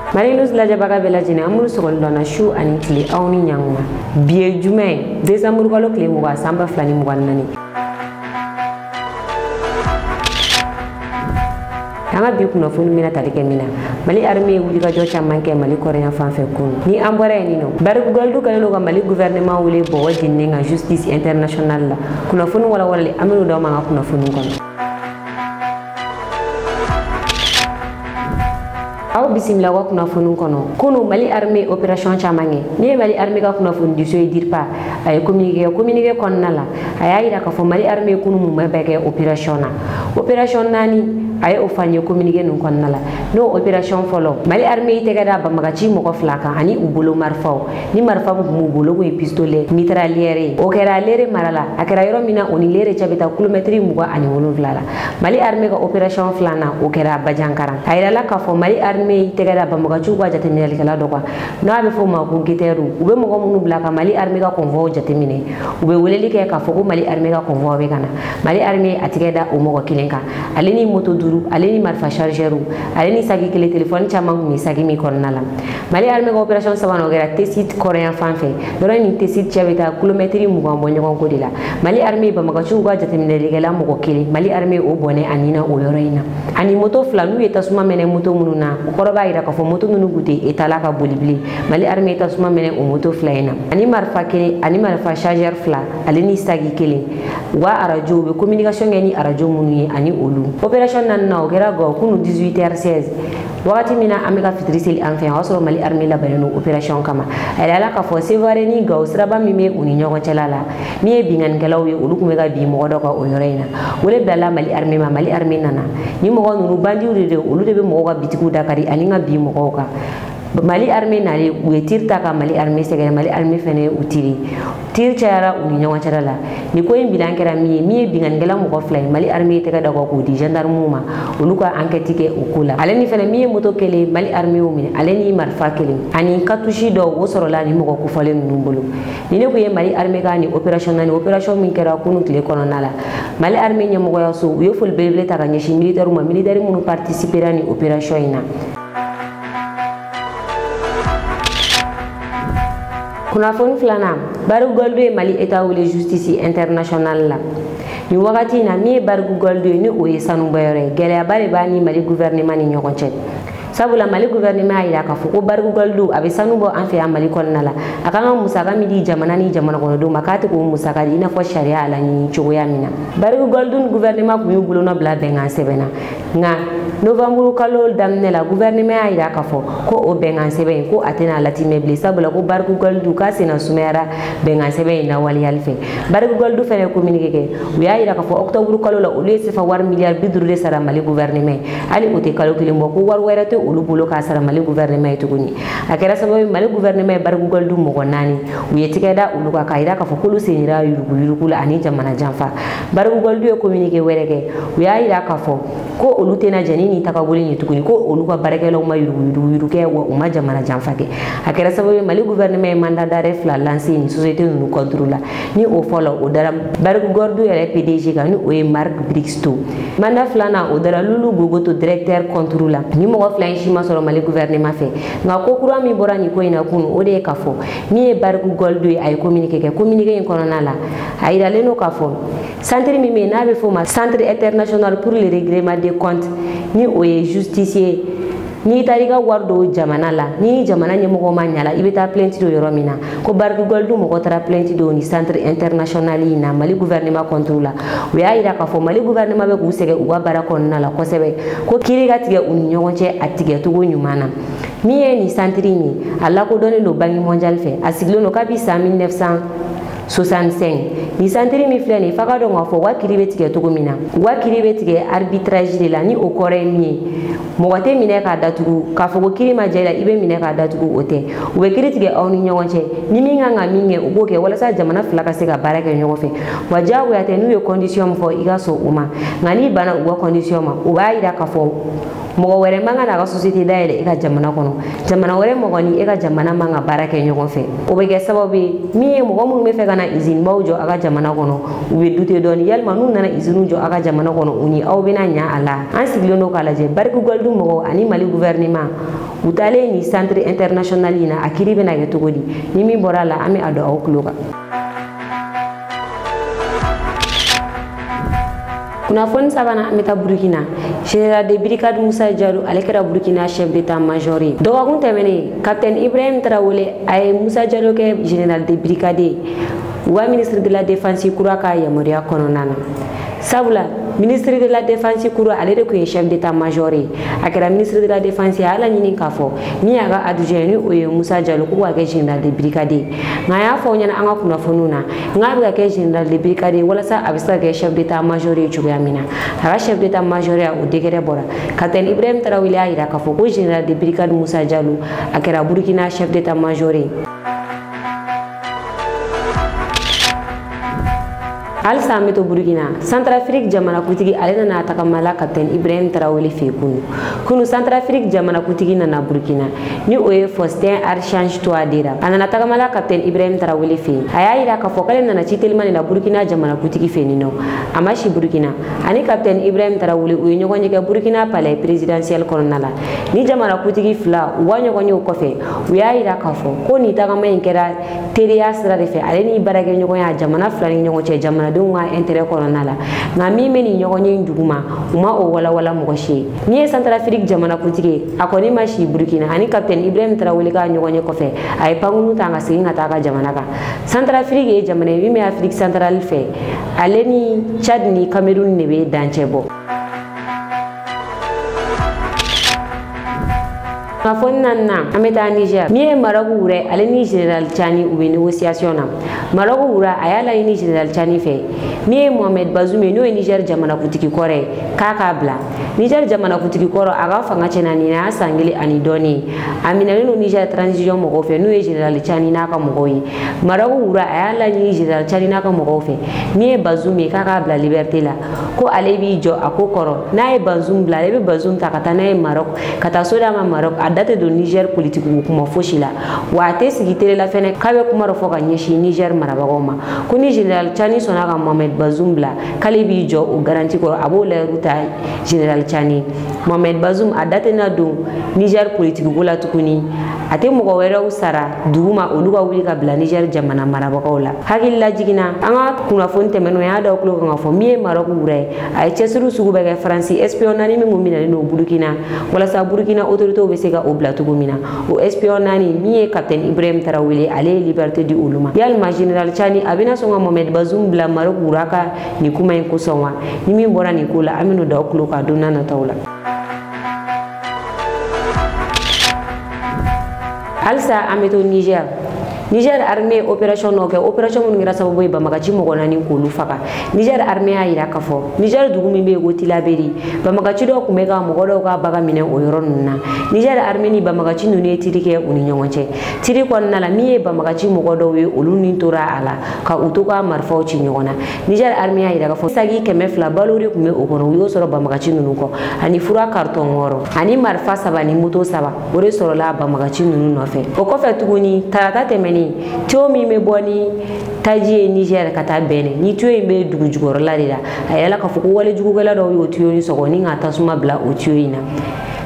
Mali news lajabaga bela jine amul sogol dona shu ani tili awni nyangma biye jumae décembre kalo kile muga samba flani muganani Anga bi kuna funu mina talike mina Mali armée wuli ka jocha manke Mali korean fanfe kun ni ambore ni no bar goldu kala no Mali gouvernement wuli bo wajinne nga justice international la kuna funu wala wala amelu do ma kuna funu kon aw bisimila wa kuna funu kono kunu Mali armée opération chamange ni Mali armée ka kuna funu diso dire pas ay communiquer kon nala ay ira ka fo Mali armée kunu mu mabeke opération nani ay o fanye communiquer nun kon nala no opération folo Mali armée tegada ba magachi moko flaka ani ubolo marfaw ni marfa mu bolo ko pistolet mitrailleur o kera lere marala akera yoro mina oni lere chabeta kilometri mu ani wonu vlala Mali armée ka opération flana o kera bajankaran ayra la ka fo Mali armée tegada ba magachi ko jate minel kala do kwa no abe fo ma ko giteru ube mo munu blaka Mali armée ka convoi jate mine ube weleli ke ka fo ko Mali armée ka convoi be kana Mali armée atigeda o mo ko kilenka aleni moto aleni marfa chargeur aleni sagi kele téléphone chamang mi sagi mi konnala Mali armée ko opération sabano gera tesit coréen fanfe doro ni tesit chabeta kilometri mu gombo nyon ko dila Mali armée ba magachu go jatemine legela mo ko kele Mali armée o bone anina o yoroina ani moto flanu eta suma mene moto mununa ko ba ira ka fo moto nunu gute etala ka bolibli Mali armée eta suma mene o moto flaina ani marfa kele ani marfa chargeur fla aleni sagi kele wa arajo be communication ngeni arajo munu ani olu opération nan na ogera go kunu 18h16 wakati mina amika fitriseli enfin wasoro Mali armée la baleno opération kama ala ka fo sevare ni go sraba mime uni nyogo chalala mi bingan gelaw ye olu kumega bi mo do ko o yorena wole bala Mali armée nana ni mo nunu bandi urede olu de be mo ga bitiku dakari aninga bi mo ko ka Mali armée nali wetirta ka Mali armée segere Mali armée fene utiri tir chara uni nyawa charala ni ko yimbi dankera mi bingan gela mo ko flay Mali armée te ga dago ko di gendarme ma oluka enquête ke okula aleni fene mi moto kele Mali armée o mi aleni marfa kele ani katushi do wosoro la ni mo ko fale numbulu ni ne ko ye Mali armée ga ni opération min kera kunu kle kono nala Mali armée nyamo ko yaso yo fol belble ta ga nyeshi militaire mu participer ni opération ina kuna fon flana baru goldo e Mali état ou les justice international la ni wakati na mi baru goldo ni o yesanu bayore gele bare bani Mali gouvernement ni nyokonche sabula Mali gouvernement ila ka fuko baru goldo abe sanu bo an fe Mali konnala akanga musaka mi di jamana kono do makati ko musaka ina fo sharia ala ni choya mina baru goldo gouvernement ko yubulo no bla benga sebena nga novembre kalo damne la gouvernement ila ka fo ko o benga seben ko atena lati meble sabula ko baru goldo ka sena sumera benga seben na wali alfe baru goldo fene communiquer ke wiya ila ka fo octobre kalo la ole se fa war milliard bidru de sara Mali gouvernement ali ote kalo kilimbo ko war werate olu bolo ka sara Mali gouvernement tuguni akera sababu Mali gouvernement baru goldo mo nani wiye tikeda olu ka kaira ka fo kulu senira yurugu la ani jamana janfa baru goldo e communiquer wereke wiya ila ka fo ko olu tena janini takabuli ni tuguni ko olu ka barakelo ma yurugu ke wa uma jamana janfa ke akera sababu Mali gouvernement mandat d'arrêt fla lancer ni société nous contrôle ni o follow o dara baru goldo e PDG ka ni o e Mark Brixto mandat flana o dara lulu gogoto directeur contrôle ni mo fla shima solo Mali gouvernement fe nga ko kura mi borani ko ina kunu o de ka fo mi e baru goldo ay communiquer en kononala ay daleno ka fo centre mi me na be fo ma centre international pour le règlement des comptes ni o ye justicier ni tariga wardo jamana la ni jamana nyemo ma nyala ibeta plainte do yoromina ko bardu goldu mo ko tra plainte do ni centre international ina Mali gouvernement contrôle we ayira ka fo Mali gouvernement be ku sege wa barakon nala ko sebe ko kiriga tige uni nyonche atige to go nyumana mi e ni centre ni alla ko donne lo bangi mondial fe asiglo no kabisa 1965 ni centre mi flene faka do ngafo wa kiribe tige to go mina wa kiribe tige arbitrage de la ni o kore mi mogote mine ka datugu ka fogo kirima jela ibe mine ka datugu ote ube kiritige awni nyonche ni minga nga minge uboke wala sa jamana flaka se ka baraka nyogofe wajabu ya tenu yo condition fo igaso uma ngani bana uwa condition ma uba ida ka fo mɔgɔ wɛrɛ man ka na ka société dayɛlɛ e ka jamana kɔnɔ jamana wɛrɛ mɔgɔ ni e ka jamana man ka baara kɛ ɲɔgɔn fɛ o bɛ kɛ sababu ye min ye mɔgɔ minnu bɛ fɛ ka na usine baw jɔ a ka jamana kɔnɔ u bɛ dute dɔɔni yalima n'u nana usine jɔ a ka jamana kɔnɔ u ni aw bɛna ɲa a la an sigilen don k'a lajɛ Bariki Gɔlidu mɔgɔw ani Mali gouvernement u taalen ni centre international in na a kiiri bɛna kɛ cogo di ni min bɔra a la an bɛ a dɔn aw tulo kan. Kunnafoni sabanan an bɛ taa Burkina Général de brigade Musa Diallo ale kɛra Burkina chef d'état-major ye dɔgɔkun tɛmɛnen capitaine Ibrahim Traoré a ye Musa Diallo kɛ général de brigade ye u ka ministre de la défense kura ka yamaruya kɔnɔna na sabula ministre de la défense kura ale de kun ye chef d'état-major ye a kɛra ministre de la défense a ala ɲini k'a fɔ min y'a ka adjoint ni o ye Musa Diallo k'u ka kɛ général de brigade ye nka a y'a fɔ ɲɛna an ka kunnafoniw na n'a bɛ ka kɛ général de brigade ye walasa a bɛ se ka kɛ chef d'état-major ye cogoya min na a ka chef d'état-major ya o décret bɔra capitaine Ibrahim Traoré y'a yira k'a fɔ ko général de brigade Musa Diallo a kɛra Burkina chef d'état-major ye. Halisa an bɛ to Burkina Centrafrique jamanakuntigi ale nana tagamala capitaine Ibrahim Traoré fɛ kunu Centrafrique jamanakuntigi nana Burkina ni o ye Faustin Archange Touadéra a nana tagamala capitaine Ibrahim Traoré fɛ a y'a yira k'a fɔ k'ale nana ci telimani la Burkina jamanakuntigi fɛ nin nɔ a ma si Burkina ani capitaine Ibrahim Traoré u ye ɲɔgɔn ye kɛ Burkina palais présidentiel kɔnɔna la ni jamanakuntigi fila u ka ɲɔgɔn ye o kɔfɛ u y'a yira k'a fɔ ko nin tagama in kɛra teriya sira de fɛ ale ni baarakɛɲɔgɔnya jamana fila ni ɲɔgɔn cɛ jamanadenw ka intérêt kɔnɔna la nka min bɛ nin ɲɔgɔn ye duguma u ma o walawala mɔgɔ si ye min ye Centrafrique jamanakuntigi ye a kɔni ma si Burkina ani capitaine Ibrahim Traoré ka ɲɔgɔn ye kɔfɛ a ye pankuru ta ka segin ka taa a ka jamana kan Centrafrique ye jamana ye min bɛ Afrique centrale fɛ ale ni Tchad ni Cameroun de bɛ dancɛ bɔ. Kunnafoni naaninan an bɛ taa Niger min ye Maroc wura ale ni général Tchani u bɛ négociation na Maroc wura a y'a laɲini général Tchani fɛ min ye Mohamed Bazoum ye n'o ye Niger jamanakuntigi kɔrɔ ye k'a k'a bila Niger jamanakuntigi kɔrɔ a ka fanga tiɲɛna nin y'a san 1 ani dɔɔni ye a minɛlen don Niger transition mɔgɔw fɛ n'o ye général Tchani n'a ka mɔgɔw ye Maroc wura a y'a laɲini général Tchani n'a ka mɔgɔw fɛ min ye Bazoum ye k'a k'a bila liberté la ko ale b'i jɔ a ko kɔrɔ n'a ye Bazoum bila ale bɛ Bazoum ta ka taa n'a ye Maroc ka taa so d'a ma Maroc a da tɛ don Niger politique kuma fosi la wa a tɛ sigi télé la fɛnɛ k'a bɛ kuma dɔ fɔ ka ɲɛsin Niger marabagaw ma ko ni général Tchani sɔnna ka Mohamed Bazoum bila k'ale b'i jɔ o garanti kɔrɔ a b'o layiru ta général Tchani Mohamed Bazoum a da tɛ na don Niger politique ko la tuguni a tɛ mɔgɔ wɛrɛw sara duguma olu ka wuli ka bila Niger jamana marabagaw la hakili la jiginna an ka kunnafoni tɛmɛnenw y'a da tulo kan ka fɔ min ye Maroc wura ye a ye cɛsiri sugu bɛɛ kɛ Faransi espion naani min kun minɛlen don Burkina walasa Burkina autorités bɛ se ka o bila cogo min na o espion naani min ye capitaine Ibrahim Traoré ale ye liberté di olu ma yalima général Tchani a bɛna sɔn ka Mohamed Bazoum bila Maroc wura ka nin kuma in kosɔn wa ni min bɔra nin ko la an bɛna da aw tulo kan don n'a nataw la. Halisa an bɛ to Niger armée opération dɔ kɛ opération minnu kɛra sababu ye Banbagaci mɔgɔ 4 k'olu faga Niger armée y'a yira k'a fɔ Niger dugu min bɛ yen ko Tilaberi Banbagaci dɔw tun bɛ ka mɔgɔ dɔw ka baga minɛ o yɔrɔ ninnu na Niger armée ni Banbagaci ninnu ye tiri kɛ u ni ɲɔgɔn cɛ tiri kɔnɔna la min ye Banbagaci mɔgɔ dɔw ye olu ni tora a la ka u to ka marifaw ci ɲɔgɔn na Niger armée y'a yira k'a fɔ sagi 200 balo de tun bɛ o kɔnɔ u y'o sɔrɔ Banbagaci ninnu kɔ ani fura carton 6 ani marifa 3 ni moto 3 o de sɔrɔla Banbagaci ninnu nɔfɛ o kɔfɛ tuguni tarata tɛmɛnen tuyau min bɛ bɔ ni taji ye Niger ka taa Benin ni tuyau in bɛ dugu jukɔrɔla de la a yɛlɛla k'a fɔ ko walejugukɛla dɔw y'o tuyau in sɔgɔ ni ka tasuma bila o tuyau in na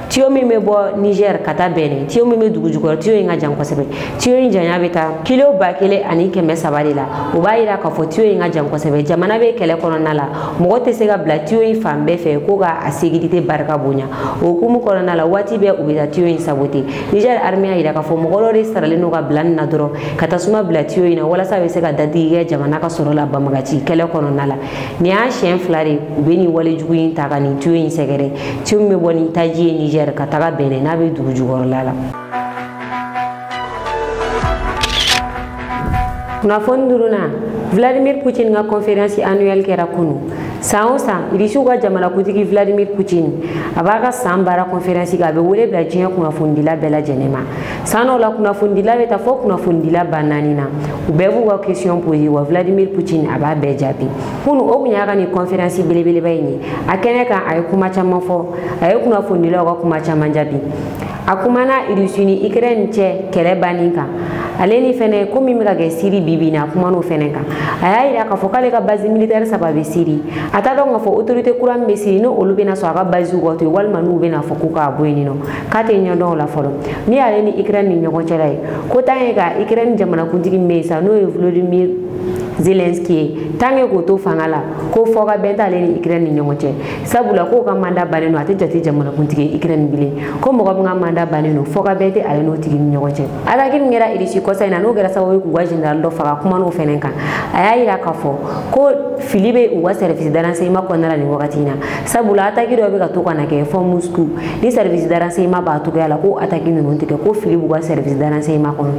tuyau min bɛ bɔ Niger ka taa Benin tuyau min bɛ dugu jukɔrɔ tuyau in ka jan kosɛbɛ tuyau in janya bɛ taa kilo 1300 de la o b'a yira k'a fɔ tuyau in ka jan kosɛbɛ jamana bɛ kɛlɛ kɔnɔna la mɔgɔ tɛ se ka bila tuyau in fan bɛɛ fɛ ko ka a sécurité barika bonya o hukumu kɔnɔna la waati bɛɛ u bɛ taa tuyau in saboter Niger armée y'a yira k'a fɔ mɔgɔ dɔ de saralen don ka bila nin na dɔrɔn ka tasuma bila tuyau in na walasa a bɛ se ka dadigi kɛ jamana ka sɔrɔ la Banbagaci kɛlɛ kɔnɔna la nin y'a siɲɛ 2 de u bɛ nin walejugu in ta ka nin tuyau in sɛgɛrɛ tuyau min bɛ bɔ ni taji ye Niger ka taga Benin n'a bɛ dugu jukɔrɔla la. Kunnafoni 5nan Vladimir Poutine ka conférence annuelle kɛra kunu san o san irisiw ka jamanakuntigi Vladimir Poutine a b'a ka san baara conférence kɛ a bɛ wele bila diɲɛ kunnafonidila bɛɛ lajɛlen ma san dɔw la kunnafonidila bɛ taa fɔ kunnafonidila ba 4 na u bɛɛ b'u ka question poser wa Vladimir Poutine a b'a bɛɛ jaabi kunu o kun y'a ka ni conférence belebeleba in ye a kɛnɛ kan a ye kuma caman fɔ a ye kunnafonidilaw ka kuma caman jaabi a kumana Russie ni Ukraine cɛ kɛlɛ banni kan ale ni fɛnɛ ko min bɛ ka kɛ Syrie bibi na kuma n'o fɛnɛ kan a y'a yira k'a fɔ k'ale ka base militaire 3 bɛ Syrie a t'a dɔn k'a fɔ autorité kura min bɛ Syrie ni olu bɛna sɔn a ka base ka to yen walima n'u bɛna fɔ k'u k'a bɔ yen nɔ k'a tɛ ɲɛdɔn o la fɔlɔ min y'ale ni Ukraine ni ɲɔgɔn cɛla ye ko tant que ka Ukraine jamanakuntigi min bɛ yen sa n'o ye Volodymyr Zelensky ye tant que k'o to fanga la ko fɔ ka bɛn t'ale ni Ukraine ni ɲɔgɔn cɛ sabula k'o ka mandat bannen don a tɛ jate jamanakuntigi ye Ukraine bilen ko mɔgɔ min ka mandat bannen don fɔ ka bɛn tɛ ale n'o tigi ni ɲɔgɔn cɛ attaque min kɛra Russie kɔsa in na n'o kɛra sababu ye k'u ka général dɔ faga kuma n'o fɛnɛ kan a y'a yira k'a fɔ ko fili bɛ u ka service de renseignement kɔnɔna la nin wagati in na sabula attaque dɔ bɛ ka to ka na kɛ fɔ Moscou ni service de renseignement b'a togoya la ko attaque ninnu tɛ kɛ ko fili b'u ka service de renseignement kɔnɔ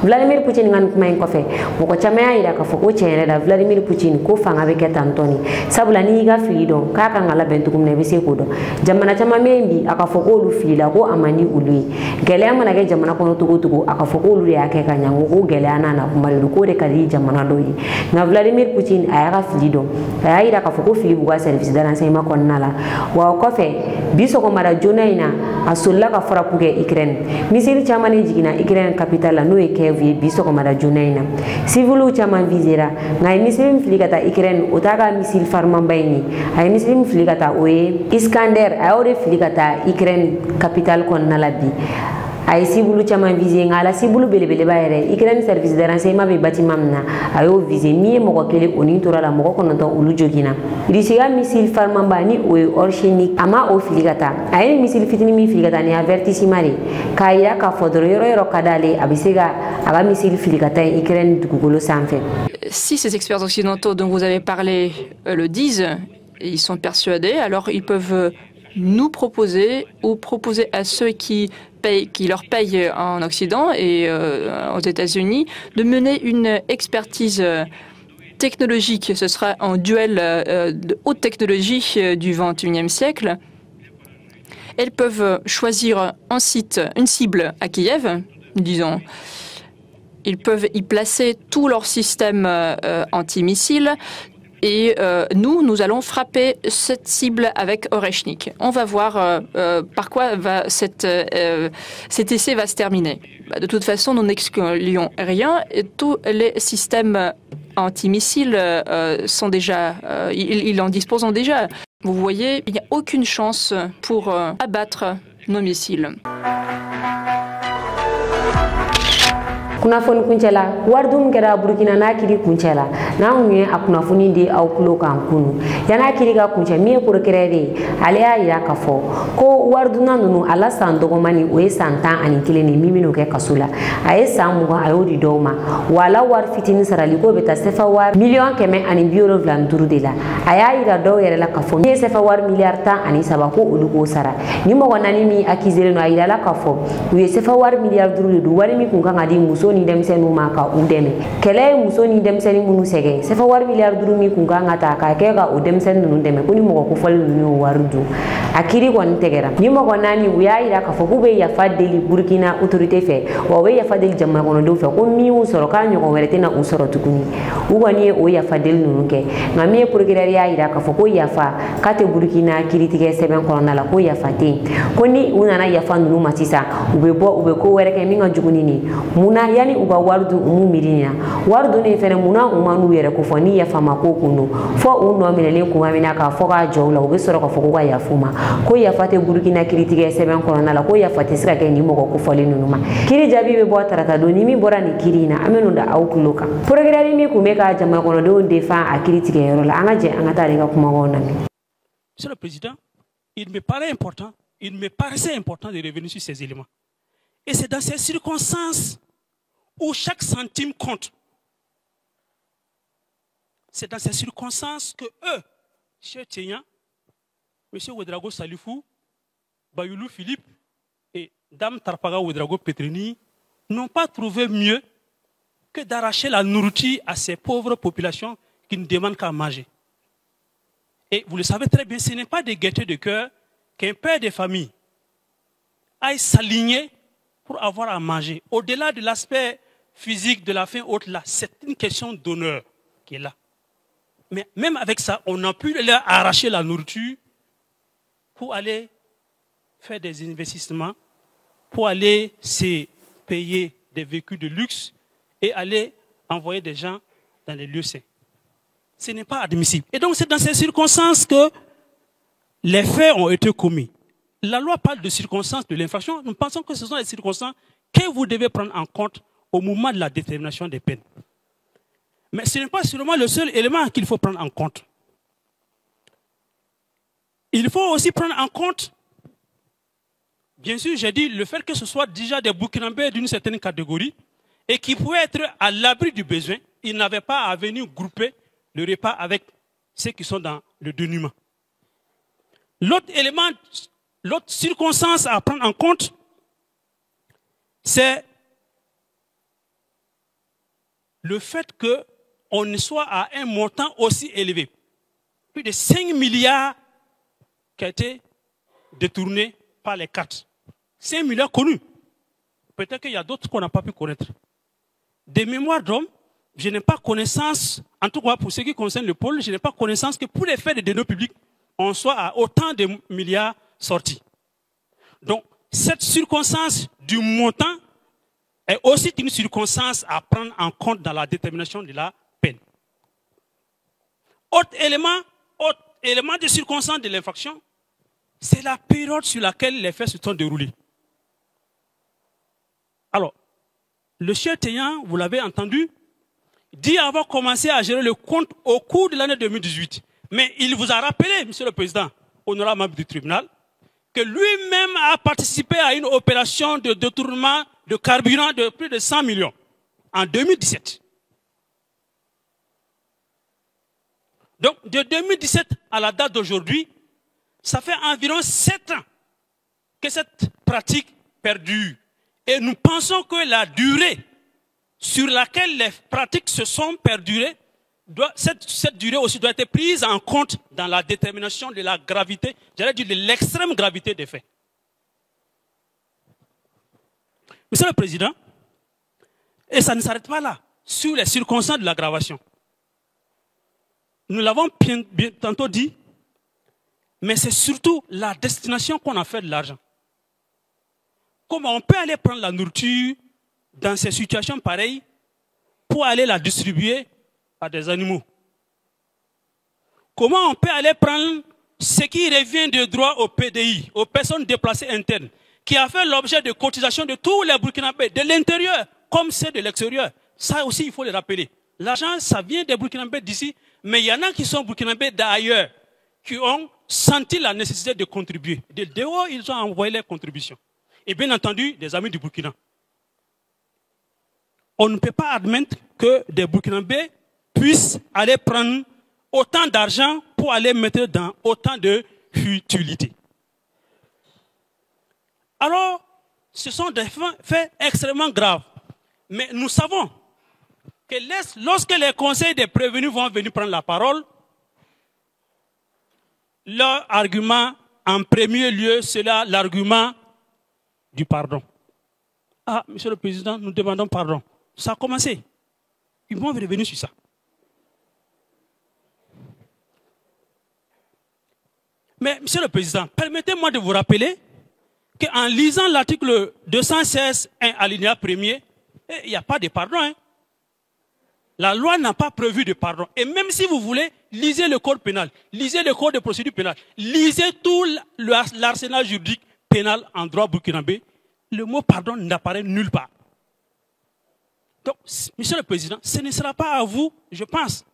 Vladimir Poutine ka nin kuma in kɔfɛ mɔgɔ caman y'a yira k'a fɔ ko tiɲɛ yɛrɛ la Vladimir Poutine ko fanga bɛ kɛ tantɔ ni sabula n'i y'i ka fili dɔn k'a kan ka labɛn cogo min na i bɛ se k'o dɔn jamana caman bɛ yen bi a ka fɔ k'olu filila ko a man di olu ye gɛlɛya mana kɛ jamana kɔnɔ cogo o cogo a ka fɔ k'olu de y'a kɛ ka ɲɛ ko gɛlɛya n'a na kuma de don k'o de ka di jamana dɔw ye nka Vladimir Poutine a y'a ka fili dɔn a y'a yira k'a fɔ ko fili b'u ka service de renseignement kɔnɔna la wa o kɔfɛ bi sɔgɔmada joona in na a solila ka frappe kɛ Ukraine misiri caman de jiginna Ukraine capitale la n'o ye Kiev ye bi sɔgɔmada joona in na civiliw caman visera nka a ye misiri min fili ka taa Ukraine o t'a ka misiri farimanba in ye a ye misiri min fili ka taa o ye Iskander a y'o de fili ka taa Ukraine capitale kɔnɔna la bi a ye civiliw caman visé nka a la civiliw belebeleba yɛrɛ Ukraine service de renseignement bɛ bâtiment min na a y'o visé min ye mɔgɔ 1 o ni tora la mɔgɔ 9 olu joginna Russie ka missile farimanba ni o ye Orshnik a ma o fili ka taa a ye missile fitinin min fili ka taa ni avertissement de k'a yira k'a fɔ dɔrɔn yɔrɔ yɔrɔ ka d'ale a bɛ se ka a ka missile fili ka taa Ukraine dugukolo sanfɛ. Si ces experts occidentaux dont vous avez parlé le disent, et ils sont persuadés, alors ils peuvent nous proposer ou proposer à ceux qui leur payent en Occident et aux États-Unis de mener une expertise technologique. Ce sera un duel de haute technologie du XXIe siècle. Elles peuvent choisir un site, une cible à Kiev, disons. Ils peuvent y placer tout leur système antimissiles. Et nous allons frapper cette cible avec Oreshnik. On va voir par quoi cet essai va se terminer. De toute façon, nous n'excluons rien. Et tous les systèmes antimissiles sont déjà, ils en disposent déjà. Vous voyez, il n'y a aucune chance pour abattre nos missiles. Kunnafoni kuncɛla wari dun kɛra Burkina n'a kiri kuncɛla n'anw ye a kunnafoni di aw tulo kan kunu yan'a kiri ka kuncɛ min ye procureur ye ale y'a yira k'a fɔ ko wari dunna ninnu a la san dɔgɔmani o ye san 11 de min bɛn'o kɛ kaso la a ye san 20 a y'o di dɔw ma wa a la wari fitinin sarali k'o bɛ taa sefa wari $175 de la a y'a yira dɔw yɛrɛ la k'a fɔ min ye sefa wari miliyari 13 ko olu k'o sara ni mɔgɔ 4 min accusé no a yira la k'a fɔ u ye sefa wari miliyari 5 de don wari min kun kan ka di muso ni denmisɛnninw ma ka u dɛmɛ kɛlɛ ye muso ni denmisɛnnin minnu sɛgɛn sefa wari miliyari 5 min kun kan ka ta k'a kɛ ka o denmisɛnnin ninnu dɛmɛ ko ni mɔgɔ kofɔli ninnu y'o wari dun a kiiri kɔni tɛgɛra ni mɔgɔ 4 u y'a yira k'a fɔ k'u bɛ yafa deli Burkina autorité fɛ wa u bɛ yafa deli jamana kɔnɔdenw fɛ ko min y'u sɔrɔ k'a ɲɔgɔn wɛrɛ tɛna u sɔrɔ tuguni u kɔni ye o yafa deli ninnu kɛ nka min ye procureur y'a yira k'a fɔ ko yafa k'a tɛ Burkina kiiritigɛ sɛbɛn kɔnɔna la ko yafa tɛ yen ko ni u nana yafa ninnu ma sisan u bɛ bɔ u bɛ ko wɛrɛ kɛ min ka jugu ni nin munna yani u ka wari dun u m'u miiri nin na wari dunni fɛnɛ munna u ma n'u yɛrɛ ko fɔ ni yafa ma ko kun don fɔ u nɔ minɛlen kun min na k'a fɔ k'a jɔ u la u bɛ sɔrɔ k'a fɔ ko ka yafa ma ko yafa tɛ Burkina kiiritigɛ sɛbɛn kɔnɔna la ko yafa tɛ se ka kɛ ni mɔgɔ kofɔlen ninnu ma kiiri jaabi bɛ bɔ tarata don ni min bɔra nin kiiri in na an bɛ n'o da aw tulo kan procureur min kun bɛ ka jamana kɔnɔdenw défend a kiiri tigɛyɔrɔ la an ka jɛ an ka taa ale ka kumakanw lamɛn. Monsieur le Président, il me paraissait important de revenir sur ces éléments. Et c'est dans ces circonstances où chaque centime compte. C'est dans ces circonstances que eux, M. Théian, M. Ouedraogo Salifou, Bayoulou Philippe et Dame Tarpaga Ouedraogo Petrini n'ont pas trouvé mieux que d'arracher la nourriture à ces pauvres populations qui ne demandent qu'à manger. Et vous le savez très bien, ce n'est pas de gaieté de cœur qu'un père de famille aille s'aligner pour avoir à manger. Au-delà de l'aspect physique, de la faim haute, là, c'est une question d'honneur qui est là. Mais même avec ça, on a pu leur arracher la nourriture pour aller faire des investissements, pour aller se payer des véhicules de luxe et aller envoyer des gens dans les lieux sains. Ce n'est pas admissible. Et donc c'est dans ces circonstances que les faits ont été commis. La loi parle de circonstances de l'infraction. Nous pensons que ce sont les circonstances que vous devez prendre en compte au moment de la détermination des peines. Mais ce n'est pas seulement le seul élément qu'il faut prendre en compte. Il faut aussi prendre en compte, bien sûr, j'ai dit, le fait que ce soit déjà des Burkinabés d'une certaine catégorie et qui pouvaient être à l'abri du besoin. Ils n'avaient pas à venir grouper le repas avec ceux qui sont dans le dénuement. L'autre élément, l'autre circonstance à prendre en compte, c'est le fait qu'on soit à un montant aussi élevé. Plus de 5 milliards qui a été détourné par les quatre. 5 milliards connus. Peut-être qu'il y a d'autres qu'on n'a pas pu connaître. Des mémoires d'hommes, je n'ai pas connaissance, en tout cas pour ce qui concerne le pôle, je n'ai pas connaissance que pour les faits de dénaux publics, on soit à autant de milliards sortis. Donc, cette circonstance du montant est aussi une circonstance à prendre en compte dans la détermination de la peine. Autre élément de circonstance de l'infraction, c'est la période sur laquelle les faits se sont déroulés. Alors, le chef Téyan, vous l'avez entendu, dit avoir commencé à gérer le compte au cours de l'année 2018. Mais il vous a rappelé, monsieur le président, honorable membre du tribunal, que lui-même a participé à une opération de détournement de carburant de plus de 100 millions en 2017. Donc, de 2017 à la date d'aujourd'hui, ça fait environ 7 ans que cette pratique perdure. Et nous pensons que la durée sur laquelle les pratiques se sont perdurées, cette durée aussi doit être prise en compte dans la détermination de la gravité, j'allais dire de l'extrême gravité des faits. Monsieur le Président, et ça ne s'arrête pas là, sur les circonstances de l'aggravation. Nous l'avons bien tantôt dit, mais c'est surtout la destination qu'on a fait de l'argent. Comment on peut aller prendre la nourriture dans ces situations pareilles pour aller la distribuer à des animaux? Comment on peut aller prendre ce qui revient de droit au PDI, aux personnes déplacées internes, qui a fait l'objet de cotisations de tous les Burkinabés, de l'intérieur comme ceux de l'extérieur? Ça aussi, il faut le rappeler. L'argent, ça vient des Burkinabés d'ici, mais il y en a qui sont Burkinabés d'ailleurs, qui ont senti la nécessité de contribuer. De dehors, ils ont envoyé leurs contributions. Et bien entendu, des amis du Burkina. On ne peut pas admettre que des Burkinabés puissent aller prendre autant d'argent pour aller mettre dans autant de futilités. Alors, ce sont des faits extrêmement graves. Mais nous savons que lorsque les conseils des prévenus vont venir prendre la parole, leur argument, en premier lieu, c'est l'argument du pardon. Ah, monsieur le Président, nous demandons pardon. Ça a commencé. Ils vont revenir sur ça. Mais, monsieur le Président, permettez-moi de vous rappeler qu'en lisant l'article 216, alinéa 1er, il n'y a pas de pardon. Hein. La loi n'a pas prévu de pardon. Et même si vous voulez, lisez le code pénal, lisez le code de procédure pénale, lisez tout l'arsenal juridique pénal en droit burkinabé, le mot pardon n'apparaît nulle part. Donc, monsieur le Président, ce ne sera pas à vous, je pense,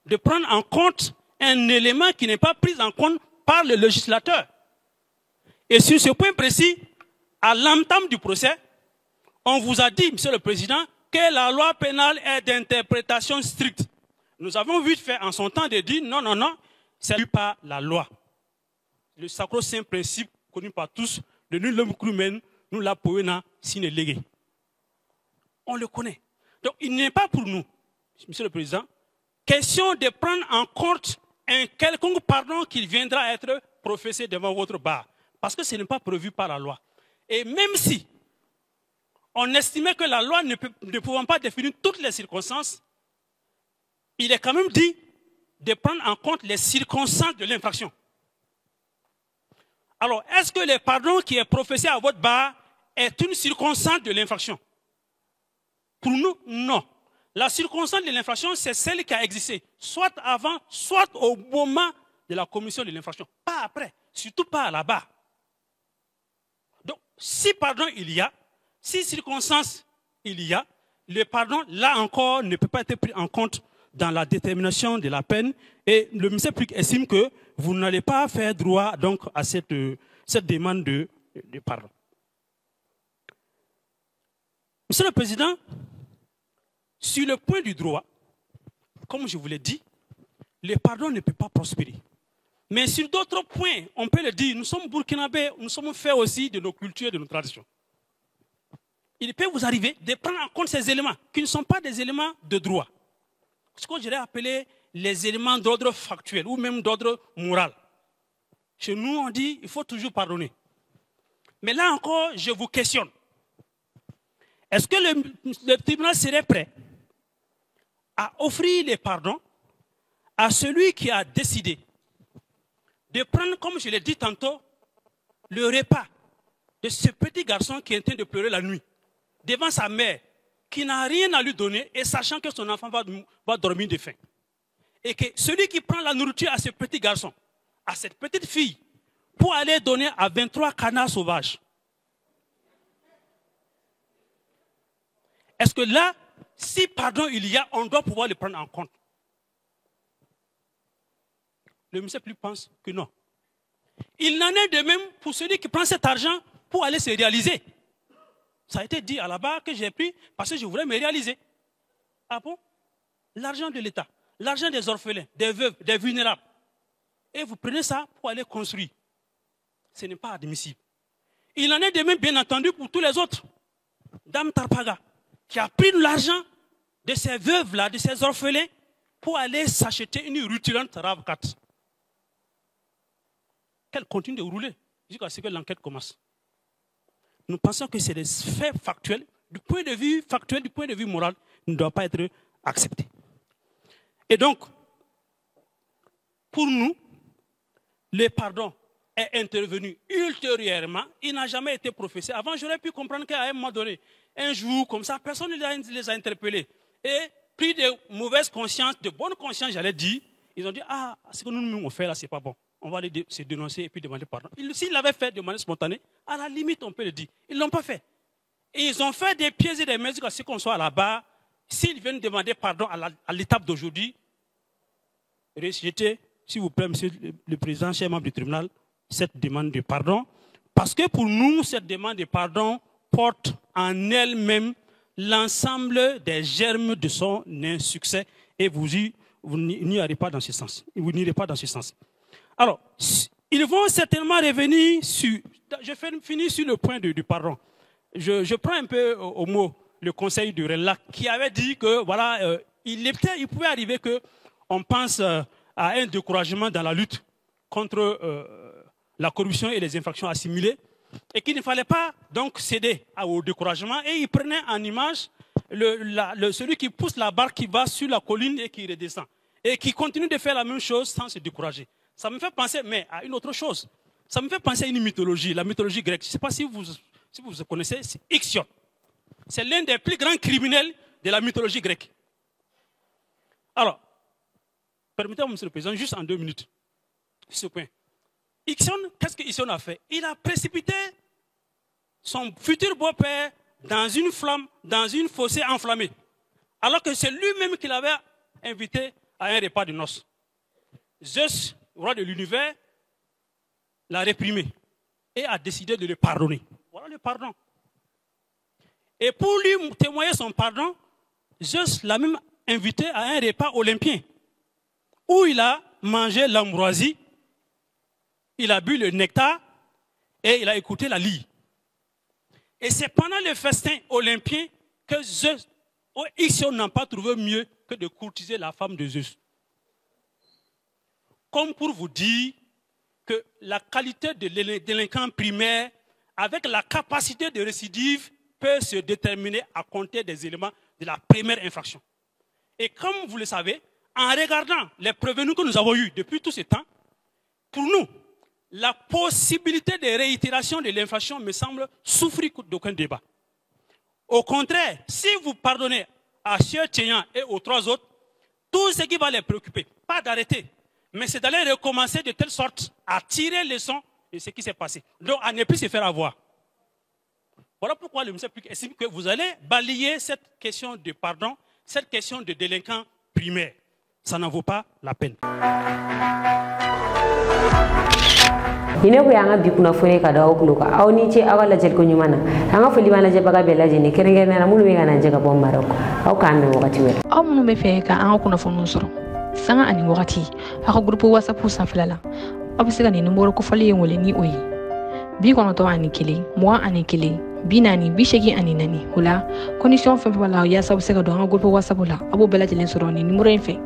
de prendre en compte un élément qui n'est pas pris en compte par le législateur. Et sur ce point précis, à l'entame du procès, on vous a dit, monsieur le Président, que la loi pénale est d'interprétation stricte. Nous avons vite fait en son temps de dire non, non, non, c'est pas la loi. Le sacro-saint principe connu par tous, de nul l'homme crumen, nous la poena sine lege. On le connaît. Donc il n'est pas pour nous, monsieur le Président, question de prendre en compte un quelconque pardon qui viendra être professé devant votre bar. Parce que ce n'est pas prévu par la loi. Et même si on estimait que la loi ne pouvant pas définir toutes les circonstances, il est quand même dit de prendre en compte les circonstances de l'infraction. Alors, est-ce que le pardon qui est professé à votre bar est une circonstance de l'infraction? Pour nous, non. La circonstance de l'infraction, c'est celle qui a existé, soit avant, soit au moment de la commission de l'infraction. Pas après, surtout pas à la barre. Donc, si pardon il y a, si circonstance il y a, le pardon, là encore, ne peut pas être pris en compte dans la détermination de la peine. Et le ministère public estime que vous n'allez pas faire droit donc, à cette demande de pardon. Monsieur le Président, sur le point du droit, comme je vous l'ai dit, le pardon ne peut pas prospérer. Mais sur d'autres points, on peut le dire, nous sommes burkinabés, nous sommes faits aussi de nos cultures et de nos traditions. Il peut vous arriver de prendre en compte ces éléments, qui ne sont pas des éléments de droit. Ce que j'aurais appelé les éléments d'ordre factuel ou même d'ordre moral. Chez nous, on dit qu'il faut toujours pardonner. Mais là encore, je vous questionne. Est-ce que le tribunal serait prêt à offrir les pardons à celui qui a décidé de prendre, comme je l'ai dit tantôt, le repas de ce petit garçon qui est en train de pleurer la nuit, devant sa mère, qui n'a rien à lui donner, et sachant que son enfant va dormir de faim. Et que celui qui prend la nourriture à ce petit garçon, à cette petite fille, pour aller donner à 23 canards sauvages. Est-ce que là, si pardon il y a, on doit pouvoir le prendre en compte? Le ministère public pense que non. Il n'en est de même pour celui qui prend cet argent pour aller se réaliser. Ça a été dit à la barre que j'ai pris parce que je voulais me réaliser. Ah bon? L'argent de l'État, l'argent des orphelins, des veuves, des vulnérables. Et vous prenez ça pour aller construire. Ce n'est pas admissible. Il en est de même, bien entendu, pour tous les autres. Dame Tarpaga, qui a pris l'argent de ces veuves-là, de ces orphelins, pour aller s'acheter une rutilante RAV4. Qu'elle continue de rouler jusqu'à ce que l'enquête commence. Nous pensons que c'est des faits factuels, du point de vue factuel, du point de vue moral, ne doivent pas être acceptés. Et donc, pour nous, le pardon est intervenu ultérieurement, il n'a jamais été professé. Avant, j'aurais pu comprendre qu'à un moment donné, un jour comme ça, personne ne les a interpellés. Et pris de mauvaise conscience, de bonne conscience, j'allais dire, ils ont dit, ah, ce que nous on fait là, c'est pas bon. On va aller se dénoncer et puis demander pardon. S'ils l'avaient fait de manière spontanée, à la limite, on peut le dire. Ils ne l'ont pas fait. Et ils ont fait des pieds et des mains jusqu'à ce qu'on soit là-bas. S'ils viennent demander pardon à l'étape d'aujourd'hui, rejetez, s'il vous plaît, monsieur le président, cher membre du tribunal, cette demande de pardon. Parce que pour nous, cette demande de pardon porte en elle-même l'ensemble des germes de son insuccès. Et vous n'irez pas dans ce sens. Vous n'irez pas dans ce sens. Alors, ils vont certainement revenir sur... Je finis sur le point du pardon. Je prends un peu au mot le conseil du RELAC qui avait dit que, voilà, il pouvait arriver qu'on pense à un découragement dans la lutte contre la corruption et les infractions assimilées et qu'il ne fallait pas donc céder au découragement et il prenait en image celui qui pousse la barque qui va sur la colline et qui redescend et qui continue de faire la même chose sans se décourager. Ça me fait penser, mais à une autre chose. Ça me fait penser à une mythologie, la mythologie grecque. Je ne sais pas si vous connaissez, c'est Ixion. C'est l'un des plus grands criminels de la mythologie grecque. Alors, permettez-moi, monsieur le président, juste en 2 minutes, ce point. Ixion, qu'est-ce que Ixion a fait? Il a précipité son futur beau-père dans une flamme, dans une fossée enflammée. Alors que c'est lui-même qui l'avait invité à un repas de noces. Zeus, roi de l'univers, l'a réprimé et a décidé de le pardonner. Voilà le pardon. Et pour lui témoigner son pardon, Zeus l'a même invité à un repas olympien où il a mangé l'ambroisie, il a bu le nectar et il a écouté la lyre. Et c'est pendant le festin olympien que Zeus, Ixion n'a pas trouvé mieux que de courtiser la femme de Zeus. comme pour vous dire que la qualité de délinquant primaire avec la capacité de récidive peut se déterminer à compter des éléments de la première infraction. Et comme vous le savez, en regardant les prévenus que nous avons eus depuis tout ce temps, pour nous, la possibilité de réitération de l'infraction me semble souffrir d'aucun débat. Au contraire, si vous pardonnez à Cheikh Tidiane et aux 3 autres, tout ce qui va les préoccuper, pas d'arrêter, mais c'est d'aller recommencer de telle sorte à tirer les leçons de ce qui s'est passé. Donc, à ne plus se faire avoir. Voilà pourquoi le ministère public estime que vous allez balayer cette question de pardon, cette question de délinquant primaire. Ça n'en vaut pas la peine. ine ko yanga bi kuna fone ka dawo kluka awni ce awala jel ko nyumana anga fo libana je baga bela jeni kerenge na mulu me gana je ka bom marok aw kambe wakati wala aw munu be fe ka anga kuna fonu soro sanga ani wakati aka groupe whatsapp san filala abisiga ni numero ko fali ngole ni oyi bi kono to ani kili moi ani kili binani bishegi ani nani hula condition fe wala ya sabu se ka do anga groupe whatsapp la abo bela jelen soro ni numero en fe